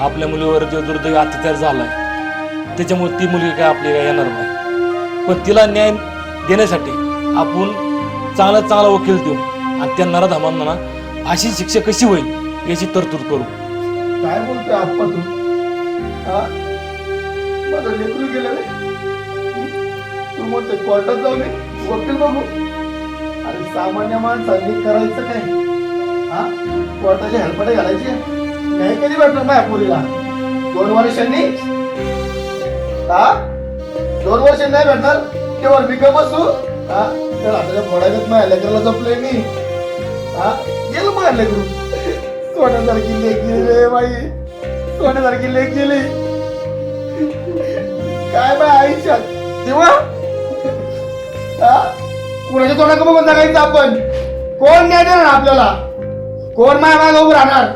आपल्या मुलीवर जो दुर्दैवी अत्याचार झालाय त्याच्यामुळे ती मुलगी काय आपली काय येणार नाही, पण तिला न्याय देण्यासाठी आपण चांगला वकील देऊ आणि त्या नराधमांना अशी शिक्षा कशी होईल याची तरतूद करू. काय बोलतोय आप्पा तू? माझं लेकरू गेलं रे. तू म्हणते कोर्टात जाऊ नये वकील बघू. अरे सामान्य माणसांनी करायचं काय? कोर्टाची हेलपटे घालायची नाही. कधी भेटणार माझ्या पोरीला? 2 वर्षांनी? 2 वर्ष नाही भेटणार तेव्हा मी का बसू? तर आपल्याला फोडायचं माझ्या लेकराला जपलंय मी. गेलं माझ्या लेकरू. सोन्यासारखी लेक गेली रे बाई, सोन्यासारखी लेक गेली. काय बाय आयुष्यात तेव्हा कुणाच्या तोंडाकडे बघून जगायचं आपण? कोण न्याय देणार आपल्याला? कोण माया मागे उभं राहणार?